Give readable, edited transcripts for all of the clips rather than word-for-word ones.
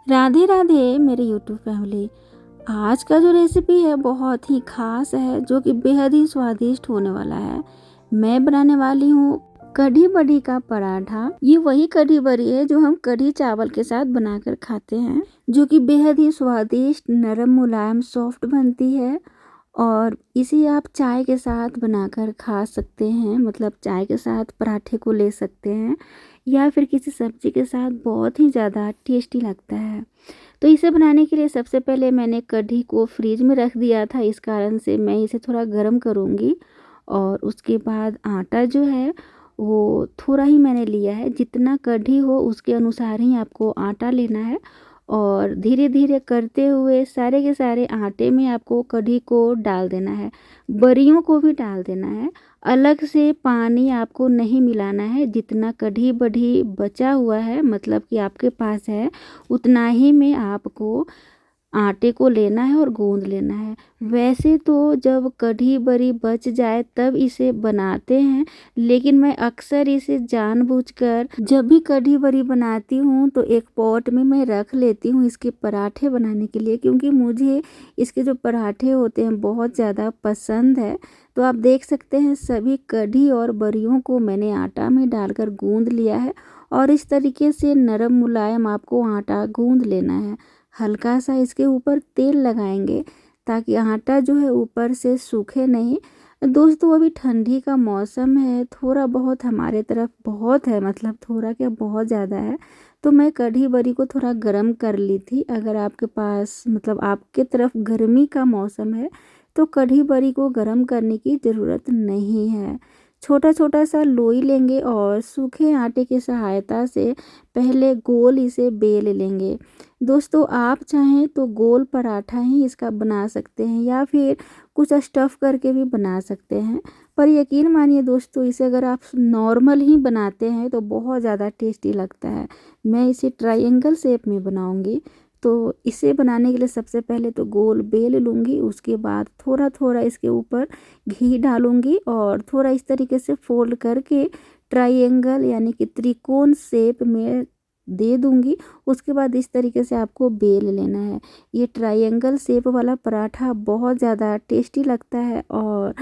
राधे राधे मेरे YouTube family. आज का जो रेसिपी है बहुत ही खास है, जो कि बेहद ही स्वादिष्ट होने वाला है। मैं बनाने वाली हूँ कढ़ी बड़ी का पराठा। ये वही कढ़ी बड़ी है जो हम कढ़ी चावल के साथ बनाकर खाते हैं, जो कि बेहद ही स्वादिष्ट, नरम, मुलायम, सॉफ्ट बनती है। और इसे आप चाय के साथ बनाकर खा सकते हैं, मतलब चाय के साथ पराठे को ले सकते हैं या फिर किसी सब्जी के साथ। बहुत ही ज़्यादा टेस्टी लगता है। तो इसे बनाने के लिए सबसे पहले मैंने कढ़ी को फ्रीज में रख दिया था, इस कारण से मैं इसे थोड़ा गर्म करूँगी। और उसके बाद आटा जो है वो थोड़ा ही मैंने लिया है, जितना कढ़ी हो उसके अनुसार ही आपको आटा लेना है। और धीरे धीरे करते हुए सारे के सारे आटे में आपको कढ़ी को डाल देना है, बड़ियों को भी डाल देना है। अलग से पानी आपको नहीं मिलाना है। जितना कढ़ी बड़ी बचा हुआ है, मतलब कि आपके पास है, उतना ही में आपको आटे को लेना है और गूंद लेना है। वैसे तो जब कढ़ी बड़ी बच जाए तब इसे बनाते हैं, लेकिन मैं अक्सर इसे जानबूझकर जब भी कढ़ी बड़ी बनाती हूँ तो एक पॉट में मैं रख लेती हूँ इसके पराठे बनाने के लिए, क्योंकि मुझे इसके जो पराठे होते हैं बहुत ज़्यादा पसंद है। तो आप देख सकते हैं सभी कढ़ी और बड़ियों को मैंने आटा में डालकर गूंद लिया है। और इस तरीके से नरम मुलायम आपको आटा गूंद लेना है। हल्का सा इसके ऊपर तेल लगाएंगे ताकि आटा जो है ऊपर से सूखे नहीं। दोस्तों अभी ठंडी का मौसम है, थोड़ा बहुत हमारे तरफ बहुत है, मतलब थोड़ा क्या बहुत ज़्यादा है। तो मैं कढ़ी बड़ी को थोड़ा गर्म कर ली थी। अगर आपके पास, मतलब आपके तरफ गर्मी का मौसम है तो कढ़ी बड़ी को गर्म करने की ज़रूरत नहीं है। छोटा छोटा सा लोई लेंगे और सूखे आटे की सहायता से पहले गोल इसे बेल लेंगे। दोस्तों आप चाहें तो गोल पराठा ही इसका बना सकते हैं या फिर कुछ स्टफ़ करके भी बना सकते हैं। पर यकीन मानिए दोस्तों, इसे अगर आप नॉर्मल ही बनाते हैं तो बहुत ज़्यादा टेस्टी लगता है। मैं इसे ट्रायंगल शेप में बनाऊंगी। तो इसे बनाने के लिए सबसे पहले तो गोल बेल लूँगी, उसके बाद थोड़ा थोड़ा इसके ऊपर घी डालूँगी और थोड़ा इस तरीके से फोल्ड करके ट्रायंगल यानी कि त्रिकोण शेप में दे दूँगी। उसके बाद इस तरीके से आपको बेल लेना है। ये ट्रायंगल शेप वाला पराठा बहुत ज़्यादा टेस्टी लगता है और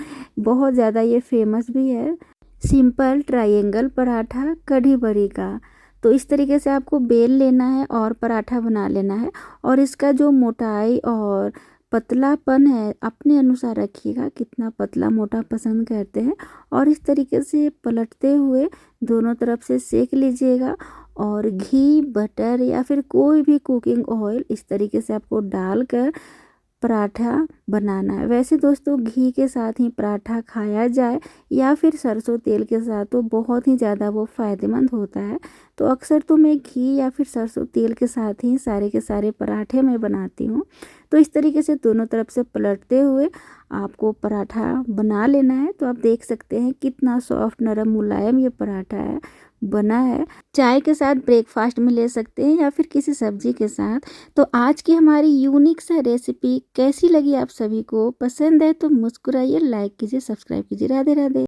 बहुत ज़्यादा ये फेमस भी है। सिंपल ट्रायंगल पराठा कढ़ी बड़ी का। तो इस तरीके से आपको बेल लेना है और पराठा बना लेना है। और इसका जो मोटाई और पतलापन है अपने अनुसार रखिएगा, कितना पतला मोटा पसंद करते हैं। और इस तरीके से पलटते हुए दोनों तरफ से सेक लीजिएगा। और घी, बटर या फिर कोई भी कुकिंग ऑयल इस तरीके से आपको डालकर पराठा बनाना है। वैसे दोस्तों घी के साथ ही पराठा खाया जाए या फिर सरसों तेल के साथ तो बहुत ही ज़्यादा वो फ़ायदेमंद होता है। तो अक्सर तो मैं घी या फिर सरसों तेल के साथ ही सारे के सारे पराठे मैं बनाती हूँ। तो इस तरीके से दोनों तरफ से पलटते हुए आपको पराठा बना लेना है। तो आप देख सकते हैं कितना सॉफ्ट, नरम, मुलायम ये पराठा है बना है। चाय के साथ ब्रेकफास्ट में ले सकते हैं या फिर किसी सब्जी के साथ। तो आज की हमारी यूनिक सा रेसिपी कैसी लगी, आप सभी को पसंद है तो मुस्कुराइए, लाइक कीजिए, सब्सक्राइब कीजिए। राधे राधे।